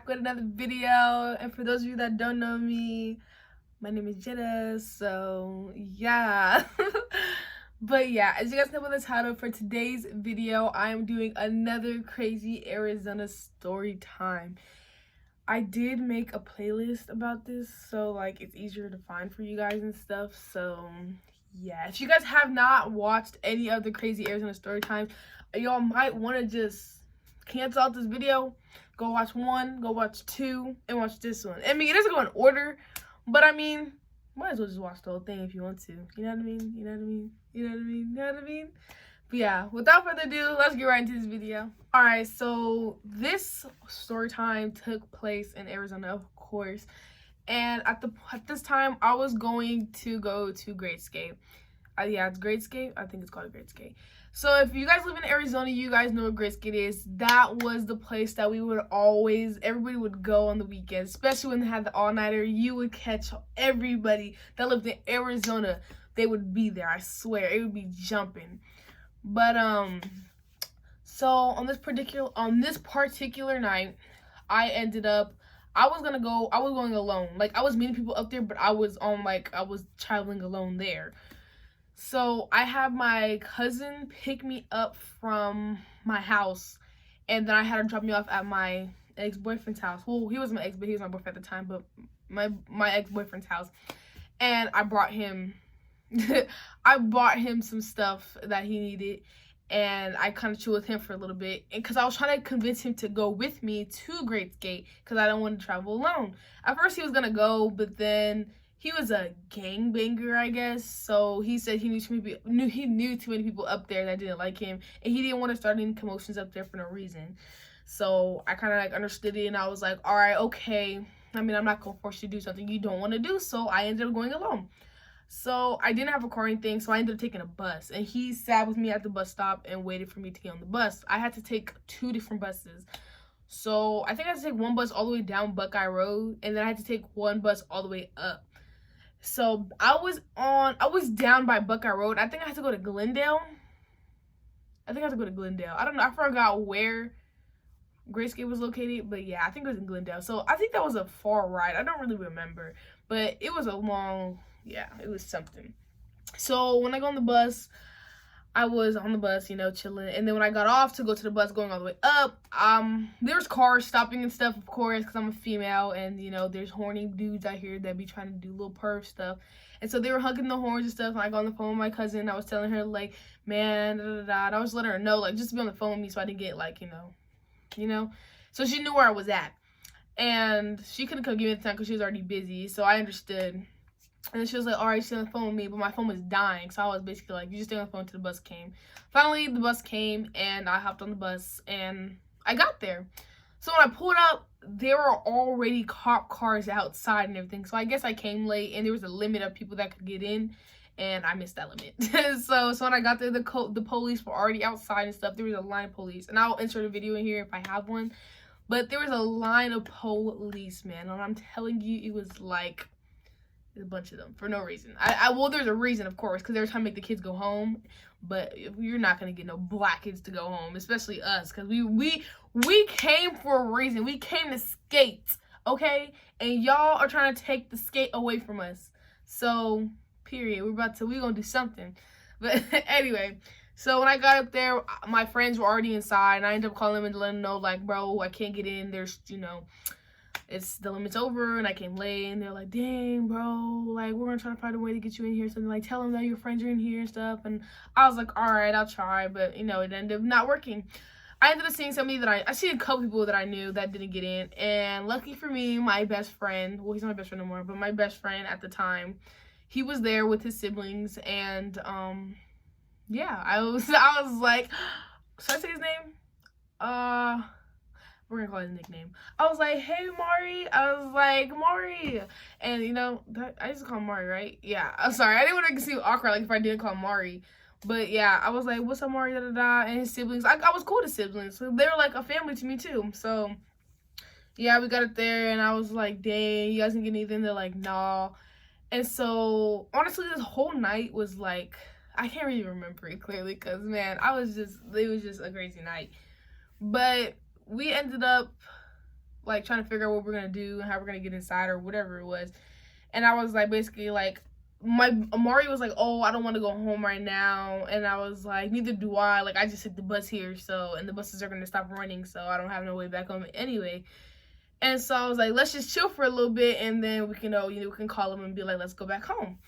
back with another video. And for those of you that don't know me, my name is Jetta, so yeah. But yeah, as you guys know by the title, for today's video, I am doing another crazy Arizona story time. I did make a playlist about this, so like it's easier to find for you guys and stuff. So yeah, if you guys have not watched any of the crazy Arizona story times, y'all might want to just cancel out this video, go watch one, go watch two, and watch this one. I mean, it doesn't go in order, but I mean, might as well just watch the whole thing if you want to. You know what I mean? You know what I mean? You know what I mean? You know what I mean? But yeah, without further ado, let's get right into this video. Alright, so this story time took place in Arizona, of course. And at this time, I was going to go to Great Skate. Yeah, it's Great Skate. I think it's called Great Skate. So if you guys live in Arizona, you guys know what Great Skate is. That was the place that we would everybody would go on the weekends, especially when they had the all-nighter. You would catch everybody that lived in Arizona. They would be there, I swear. It would be jumping. But so on this particular night, I was going alone. Like, I was meeting people up there, but I was traveling alone there. So I had my cousin pick me up from my house, and then I had her drop me off at my ex-boyfriend's house. Well, he wasn't my ex, but he was my boyfriend at the time, but my ex-boyfriend's house. And I brought him I bought him some stuff that he needed, and I kind of chilled with him for a little bit, and because I was trying to convince him to go with me to Great Skate because I don't want to travel alone. At first he was gonna go, but then he was a gangbanger, I guess. So he said he knew too many people up there that didn't like him, and he didn't want to start any commotions up there for no reason. So I kind of like understood it, and I was like, all right, okay. I mean, I'm not gonna force you to do something you don't want to do. So I ended up going alone. So I didn't have a car or anything, so I ended up taking a bus. And he sat with me at the bus stop and waited for me to get on the bus. I had to take 2 different buses. So I think I had to take one bus all the way down Buckeye Road, and then I had to take one bus all the way up. So I was down by Buckeye Road. I think I had to go to Glendale. I don't know. I forgot where Great Skate was located, but yeah, I think it was in Glendale. So I think that was a far ride. I don't really remember, but it was a long, yeah, it was something. So when I got on the bus, I was on the bus, you know, chilling. And then when I got off to go to the bus going all the way up, there's cars stopping and stuff, of course, because I'm a female. And, you know, there's horny dudes out here that be trying to do little perv stuff. And so they were hugging the horns and stuff. And I got on the phone with my cousin. I was telling her, like, man, da, da, da. And I was letting her know, like, just to be on the phone with me so I didn't get, like, you know. So she knew where I was at. And she couldn't come give me the time because she was already busy. So I understood. And then she was like, all right, she's on the phone with me, but my phone was dying. So I was basically like, you just stay on the phone until the bus came. Finally, the bus came, and I hopped on the bus, and I got there. So when I pulled up, there were already cop cars outside and everything. So I guess I came late, and there was a limit of people that could get in, and I missed that limit. so when I got there, the police were already outside and stuff. There was a line of police, and I'll insert a video in here if I have one. But there was a line of police, man, and I'm telling you, it was like a bunch of them for no reason. Well, there's a reason, of course, because they were trying to make the kids go home, but you're not gonna get no black kids to go home, especially us, because we came for a reason. We came to skate, okay? And y'all are trying to take the skate away from us. So period. We're gonna do something. But anyway, so when I got up there, my friends were already inside, and I ended up calling them and letting them know, like, bro, I can't get in. There's, you know, the limit's over, and I came late, and they're like, dang, bro, like, we're gonna try to find a way to get you in here, something like, tell them that your friends are in here and stuff. And I was like, all right, I'll try, but, you know, it ended up not working. I ended up seeing somebody that I seen a couple people that I knew that didn't get in, and lucky for me, my best friend, well, he's not my best friend anymore, but my best friend at the time, he was there with his siblings, and, yeah, I was like, should I say his name? We're gonna call it his nickname. I was like, hey, Mari. I was like, Mari. And, you know, I used to call him Mari, right? Yeah, I'm sorry. I didn't want to make it seem awkward, like, if I didn't call him Mari. But, yeah, I was like, what's up, Mari, da-da-da. And his siblings, I was cool to siblings. So they were, like, a family to me, too. So, yeah, we got it there, and I was like, dang, you guys didn't get anything? They're like, nah. And so, honestly, this whole night was, like, I can't really remember it clearly because, man, it was just a crazy night. But we ended up like trying to figure out what we're gonna do and how we're gonna get inside or whatever it was. And I was like, basically like, Amari was like, oh, I don't want to go home right now. And I was like, neither do I. Like, I just hit the bus here, so, and the buses are going to stop running, so I don't have no way back home anyway. And so I was like, let's just chill for a little bit, and then we can, we can call them and be like, let's go back home.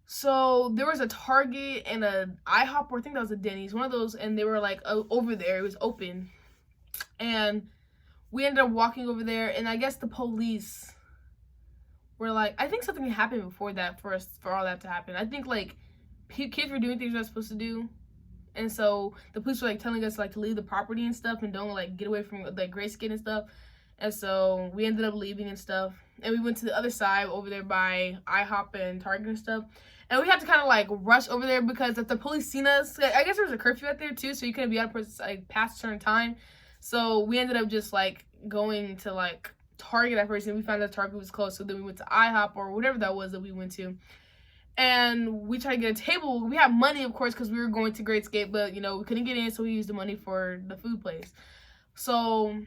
So there was a Target and a IHOP, or I think that was a Denny's, one of those, and they were like over there. It was open. And we ended up walking over there, and I guess the police were like, I think something happened before that for all that to happen. I think like kids were doing things they're not supposed to do, and so the police were like telling us like to leave the property and stuff and don't like get away from like grayscale and stuff. And so we ended up leaving and stuff, and we went to the other side over there by IHOP and Target and stuff. And we had to kind of like rush over there because if the police seen us, I guess there was a curfew out there too, so you couldn't be out like past a certain time. So we ended up just like going to like Target at first, and we found that Target was closed, so then we went to IHOP or whatever that was that we went to, and we tried to get a table. We had money, of course, because we were going to Great Escape, but we couldn't get in, so we used the money for the food place. So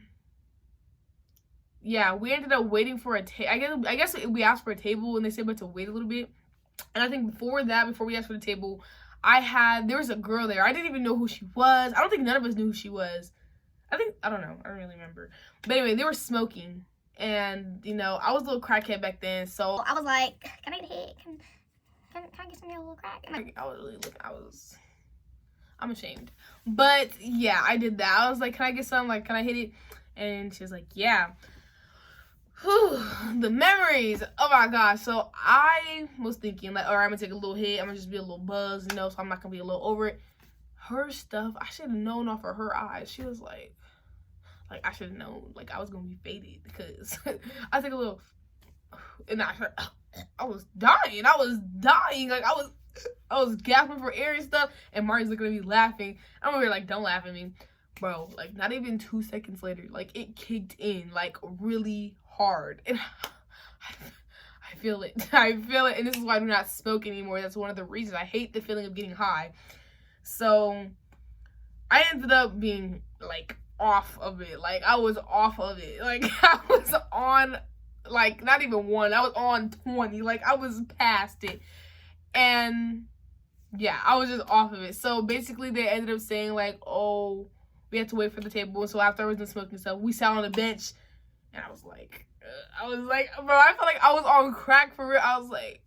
yeah, we ended up waiting for a table. I guess we asked for a table, and they said we had to wait a little bit. And I think before we asked for the table, there was a girl there. I didn't even know who she was. I don't think none of us knew who she was. I don't know. I don't really remember. But anyway, they were smoking. And, I was a little crackhead back then, so I was like, can I get a hit? Can I get some of your little crack? And I was really looking, I'm ashamed. But, yeah, I did that. I was like, can I get some? Like, can I hit it? And she was like, yeah. Whew, the memories. Oh, my gosh. So, I was thinking, like, all right, I'm going to take a little hit. I'm going to just be a little buzzed, so I'm not going to be a little over it. Her stuff, I should have known off of her eyes. She was like, I should have known, like, I was going to be faded because I took a little, and I was dying. Like, I was gasping for air and stuff, and Marty's looking at me laughing. I'm over here like, don't laugh at me. Bro, like, not even 2 seconds later, like, it kicked in, like, really hard. And I feel it. I feel it, and this is why I do not smoke anymore. That's one of the reasons. I hate the feeling of getting high. So, I ended up being, like, off of it. Like, I was off of it. Like, I was on, like, not even 1. I was on 20. Like, I was past it. And, yeah, I was just off of it. So, basically, they ended up saying, like, oh, we had to wait for the table. And so, after I was done smoking stuff, we sat on a bench. And I was like, bro, I felt like I was on crack for real. I was like,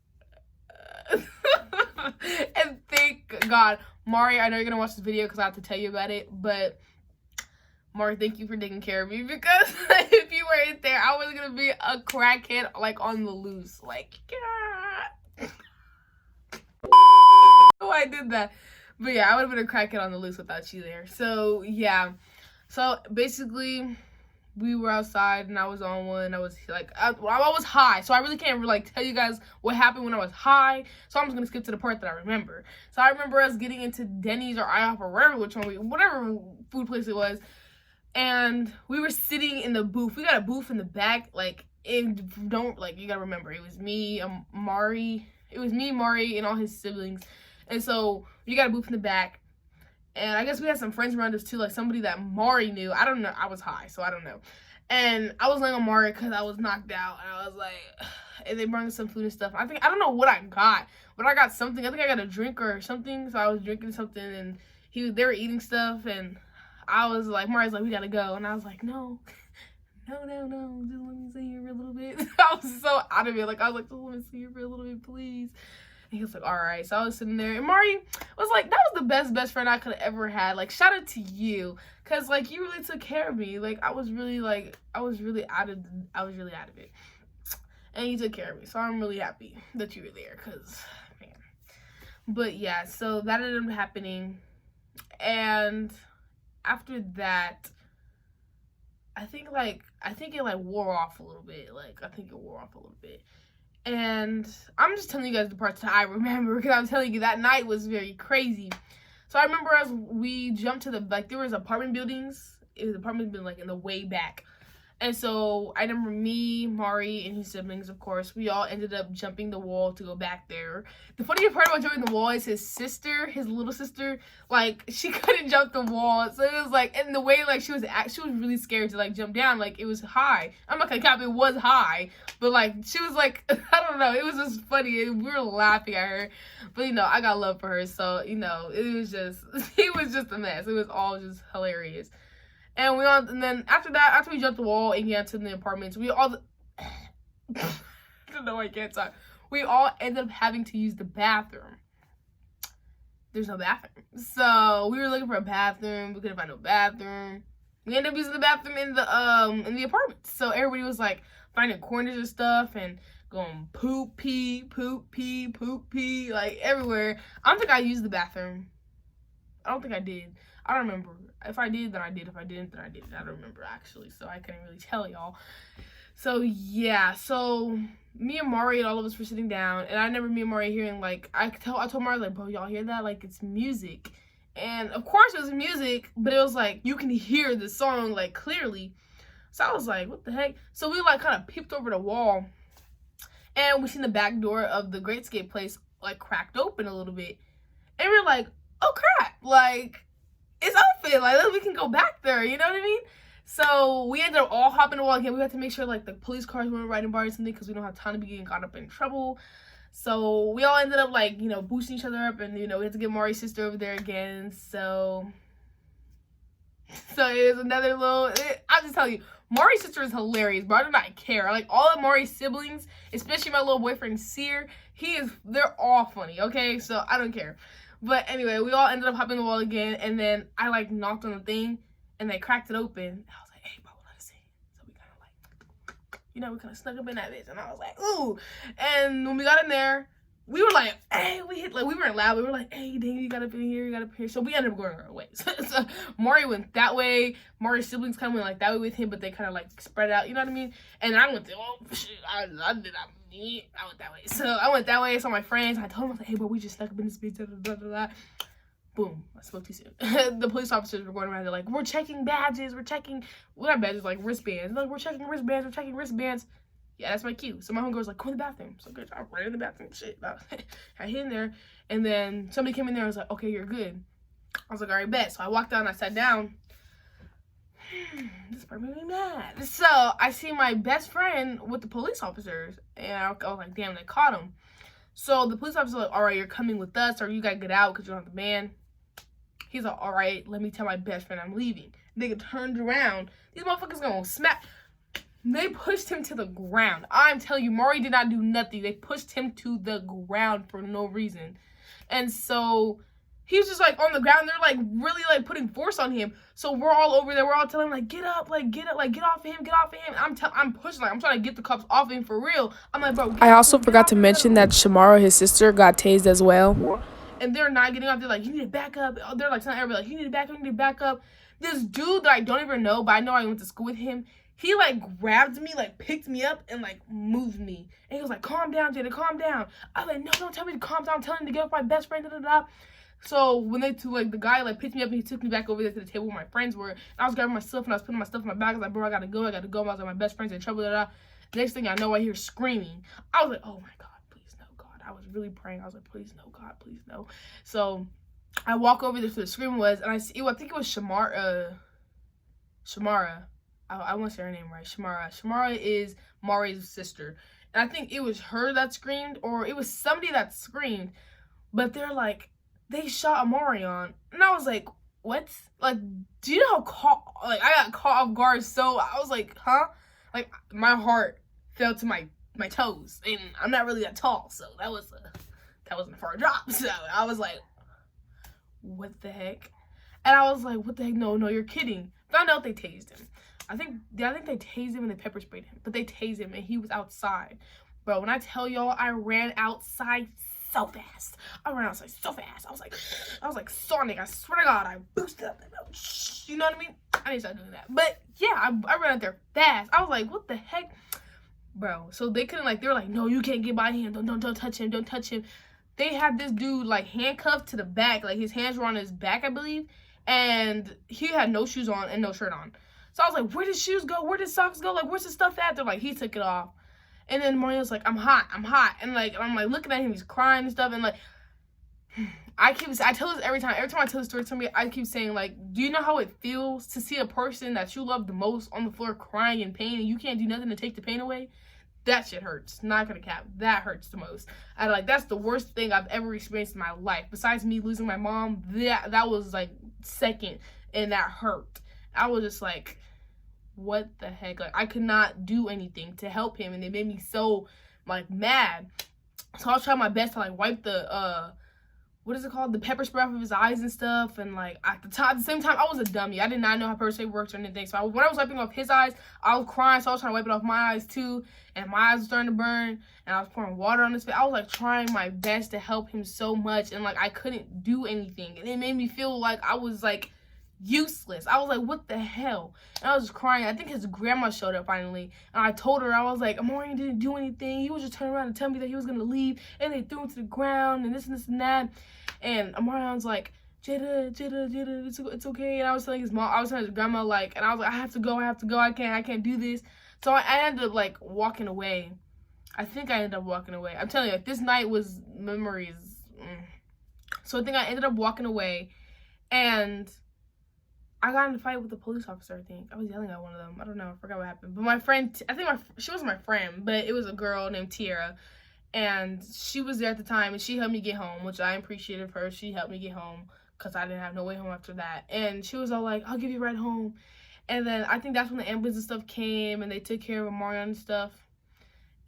and thank God. Mari, I know you're going to watch this video because I have to tell you about it. But Mari, thank you for taking care of me, because if you weren't there, I was going to be a crackhead, like, on the loose. Like, God. Oh, I did that. But yeah, I would have been a crackhead on the loose without you there. So, yeah. So, basically, we were outside, and I was on one. I was, like, I was high, so I really can't, like, tell you guys what happened when I was high. So, I'm just going to skip to the part that I remember. So, I remember us getting into Denny's or IHOP or whatever food place it was. And we were sitting in the booth. We got a booth in the back, like, and you gotta remember, it was me, Mari, and all his siblings. And so, we got a booth in the back. And I guess we had some friends around us too, like somebody that Mari knew. I don't know. I was high, so I don't know. And I was laying on Mari because I was knocked out. And I was like, and they brought us some food and stuff. I don't know what I got, but I got something. I think I got a drink or something. So I was drinking something, and they were eating stuff, and I was like, Mari's like, we gotta go. And I was like, no, just let me sit here for a little bit. I was so out of it. Like, I was like, just let me sit here for a little bit, please. And he was like, all right. So I was sitting there, and Mari was like, that was the best friend I could have ever had. Like, shout out to you, because, like, you really took care of me. Like, I was really out of it. And you took care of me. So I'm really happy that you were there, because, man. But, yeah, so that ended up happening. And after that, I think it wore off a little bit. And I'm just telling you guys the parts that I remember, because I'm telling you that night was very crazy. So I remember as we jumped to there was apartment buildings. It was apartment building, like, in the way back. And so I remember me, Mari, and his siblings, of course, we all ended up jumping the wall to go back there. The funny part about jumping the wall is his sister, his little sister, like, she couldn't jump the wall. So it was like, and the way, like, she was really scared to, like, jump down. Like, it was high. I'm not gonna cap, it was high. But, like, she was like, I don't know, it was just funny. We were laughing at her. But, you know, I got love for her. So, you know, it was just a mess. It was all just hilarious. And then after that, after we jumped the wall and got to the apartments, we all, I don't know, I can't talk. We all ended up having to use the bathroom. There's no bathroom. So we were looking for a bathroom. We couldn't find no bathroom. We ended up using the bathroom in the apartments. So everybody was like finding corners and stuff and going poop pee, like everywhere. I don't think I used the bathroom. I don't think I did. I don't remember. If I did, then I did. If I didn't, then I didn't. I don't remember, actually, so I couldn't really tell y'all. So, yeah. So, me and Mari and all of us were sitting down, and I remember me and Mari hearing, like, I told Mari, like, bro, y'all hear that? Like, it's music. And, of course, it was music, but it was, like, you can hear the song, like, clearly. So, I was like, what the heck? So, we, like, kind of peeped over the wall, and we seen the back door of the Great Escape place, like, cracked open a little bit. And we were like, oh, crap. Like, it's open, like, we can go back there, you know what I mean? So we ended up all hopping the wall again. We had to make sure, like, the police cars weren't riding by or something because we don't have time to be getting caught up in trouble. So we all ended up, like, you know, boosting each other up, and, you know, we had to get Mari's sister over there again. So it was another little, I'll just tell you, Mari's sister is hilarious, bro. I do not care. Like, all of Mari's siblings, especially my little boyfriend, Seer, they're all funny, okay? So I don't care. But anyway, we all ended up hopping the wall again, and then I, like, knocked on the thing, and they cracked it open. And I was like, hey, bro, let us in. So we kind of, like, you know, we kind of snuck up in that bitch, and I was like, ooh. And when we got in there, we were like, hey, we weren't loud. We were like, hey, dang, you got up in here, you got up here. So we ended up going our ways. So Mari went that way. Mari's siblings kind of went, like, that way with him, but they kind of, like, spread out, you know what I mean? And I went, I went that way. So I went that way, I saw my friends. I told them, I was like, hey, bro, we just stuck up in this bitch, blah, blah, blah. Boom, I spoke too soon. The police officers were going around, they're like, we're checking badges, we're checking, well, not badges, like wristbands. Like, we're checking wristbands. Yeah, that's my cue. So my homegirl was like, go in the bathroom. So good, I ran in the bathroom, shit. I hid in there, and then somebody came in there and was like, okay, you're good. I was like, all right, bet. So I walked down, I sat down. This part made me mad. So I see my best friend with the police officers, and I was like, damn, they caught him. So the police officer was like, all right, you're coming with us, or you gotta get out because you don't have the man. He's like, all right, let me tell my best friend I'm leaving. Nigga turned around. These motherfuckers gonna smack. They pushed him to the ground. I'm telling you, Mari did not do nothing. They pushed him to the ground for no reason. And so he was just, like, on the ground. They're, like, really, like, putting force on him. So we're all over there. We're all telling him, like, get up, like, get off of him, get off of him. I'm pushing, like, I'm trying to get the cops off of him for real. I'm like, bro. I also forgot to mention that Shamara, his sister, got tased as well. And they're not getting off. They're like, you need to back up. They're, like, telling everybody, like, you need to back up. This dude that I don't even know, but I know I went to school with him, he, like, grabbed me, like, picked me up, and, like, moved me. And he was like, calm down, Jada, calm down. I was like, no, don't tell me to calm down. I'm telling him to get off my best friend, da-da-da. So when the guy, like, picked me up and he took me back over there to the table where my friends were. And I was grabbing my stuff and I was putting my stuff in my bag. I was like, bro, I gotta go. I was like, my best friend's in trouble, da-da. Next thing I know, I hear screaming. I was like, oh, my God, please, no, God. I was really praying. I was like, please, no, God, please, no. So I walk over there to the scream was, and I think it was Shamara. I want to say her name right. Shamara is Mari's sister. And I think it was her that screamed, or it was somebody that screamed. But they're like, they shot Amari on. And I was like, what? Like, do you know how I got caught off guard? So I was like, huh? Like, my heart fell to my toes. And I'm not really that tall. So that wasn't a far drop. So I was like, what the heck? And I was like, what the heck? No, you're kidding. Found out they tased him. I think they tased him and they pepper sprayed him. But they tased him and he was outside. Bro, when I tell y'all, I ran outside so fast. I was like Sonic. I swear to God, I boosted up. You know what I mean? I need to start doing that. But yeah, I ran out there fast. I was like, what the heck? Bro, so they couldn't, like, they were like, no, you can't get by him. Don't touch him. Don't touch him. They had this dude, like, handcuffed to the back. Like, his hands were on his back, I believe. And he had no shoes on and no shirt on. So I was like, where did shoes go? Where did socks go? Like, where's the stuff at? They're like, he took it off. And then Mario's like, I'm hot. And like, I'm like looking at him, he's crying and stuff. And like, I tell this every time I tell the story to somebody, I keep saying, like, do you know how it feels to see a person that you love the most on the floor crying in pain and you can't do nothing to take the pain away? That shit hurts. Not gonna cap. That hurts the most. And like, that's the worst thing I've ever experienced in my life. Besides me losing my mom, that was like second, and that hurt. I was just like, what the heck? Like, I could not do anything to help him, and it made me so like mad. So I was trying my best to like wipe the what is it called? The pepper spray off of his eyes and stuff. And like at the same time, I was a dummy. I did not know how pepper spray works or anything. So when I was wiping off his eyes, I was crying. So I was trying to wipe it off my eyes too. And my eyes were starting to burn. And I was pouring water on his face. I was like trying my best to help him so much. And like I couldn't do anything. And it made me feel like I was like useless. I was like, what the hell? And I was just crying. I think his grandma showed up finally, and I told her, I was like, Amorian didn't do anything. He was just turning around and telling me that he was gonna leave, and they threw him to the ground and this and that. And Amorion's like, Jada, it's okay. And I was telling his mom, I was telling his grandma, like, and I was like, I have to go, I can't do this. So I ended up like walking away. I think I ended up walking away. I'm telling you, like, this night was memories. So I think I ended up walking away, and I got in a fight with a police officer, I think. I was yelling at one of them. I don't know. I forgot what happened. But my friend, she was my friend, but it was a girl named Tiara. And she was there at the time, and she helped me get home, which I appreciated of her. She helped me get home because I didn't have no way home after that. And she was all like, I'll give you a ride home. And then I think that's when the ambulance and stuff came, and they took care of Marion and stuff.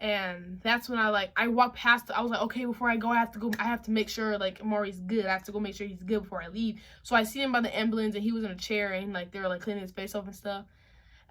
And that's when I walked past, I was like, okay, before I go, I have to make sure, like, Maury's good. I have to go make sure he's good before I leave. So I see him by the ambulance, and he was in a chair, and, like, they were, like, cleaning his face off and stuff.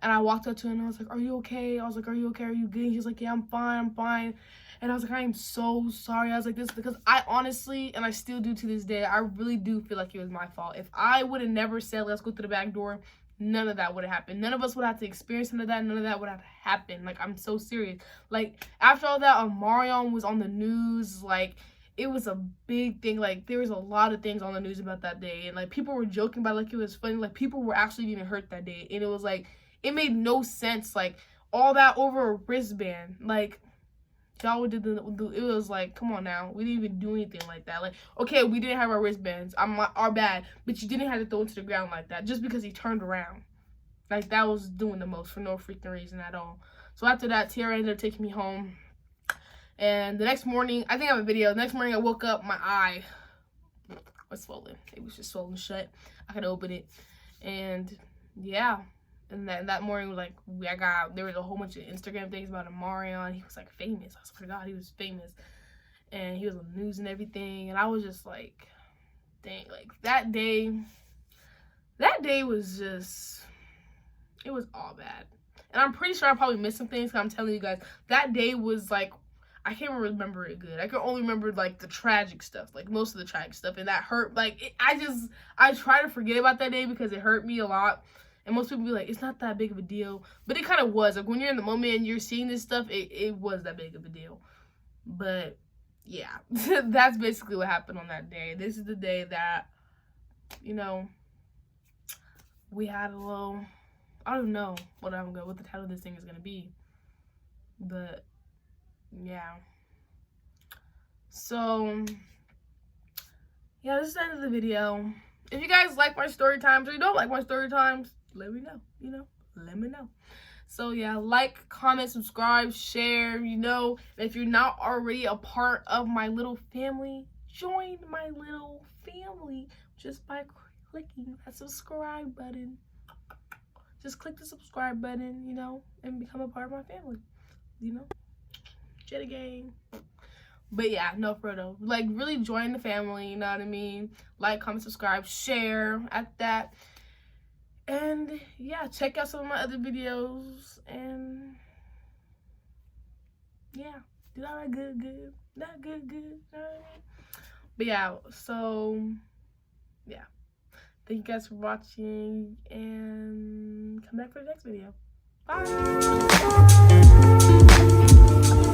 And I walked up to him, and I was like, are you okay? I was like, are you okay? Are you good? And he was like, yeah, I'm fine. And I was like, I am so sorry. I was like, this because I honestly, and I still do to this day, I really do feel like it was my fault. If I would have never said, let's go through the back door, none of that would have happened. None of us would have to experience none of that. None of that would have happened. Like, I'm so serious. Like, after all that, Marion was on the news. Like, it was a big thing. Like, there was a lot of things on the news about that day. And, like, people were joking about it like it was funny. Like, people were actually getting hurt that day. And it was, like, it made no sense. Like, all that over a wristband. Like, y'all did it was like, come on now. We didn't even do anything like that. Like, okay, we didn't have our wristbands. Our bad. But you didn't have to throw it to the ground like that just because he turned around. Like, that was doing the most for no freaking reason at all. So after that, Tiara ended up taking me home. And the next morning, I think I have a video. The next morning, I woke up, my eye was swollen. It was just swollen shut. I could open it. And yeah. And that morning, like, there was a whole bunch of Instagram things about Marion. He was, like, famous. I swear to God, he was famous. And he was on the news and everything. And I was just, like, dang. Like, that day was just, it was all bad. And I'm pretty sure I probably missed some things, because I'm telling you guys, that day was, like, I can't remember it good. I can only remember, like, the tragic stuff. Like, most of the tragic stuff. And that hurt. Like, I try to forget about that day because it hurt me a lot. And most people be like, it's not that big of a deal. But it kind of was. Like, when you're in the moment and you're seeing this stuff, it was that big of a deal. But, yeah. That's basically what happened on that day. This is the day that, you know, we had a little, I don't know what the title of this thing is going to be. But, yeah. So, yeah, this is the end of the video. If you guys like my story times or you don't like my story times, let me know, let me know. So yeah, like, comment, subscribe, share, and if you're not already a part of my little family, join my little family just by clicking that subscribe button. Just click the subscribe button, and become a part of my family, Jetta gang. But yeah, no, for real, like, really join the family, you know what I mean? Like, comment, subscribe, share at that. And yeah, check out some of my other videos. And yeah, did all that good. Not good. You know what I mean? But yeah, so yeah. Thank you guys for watching, and come back for the next video. Bye.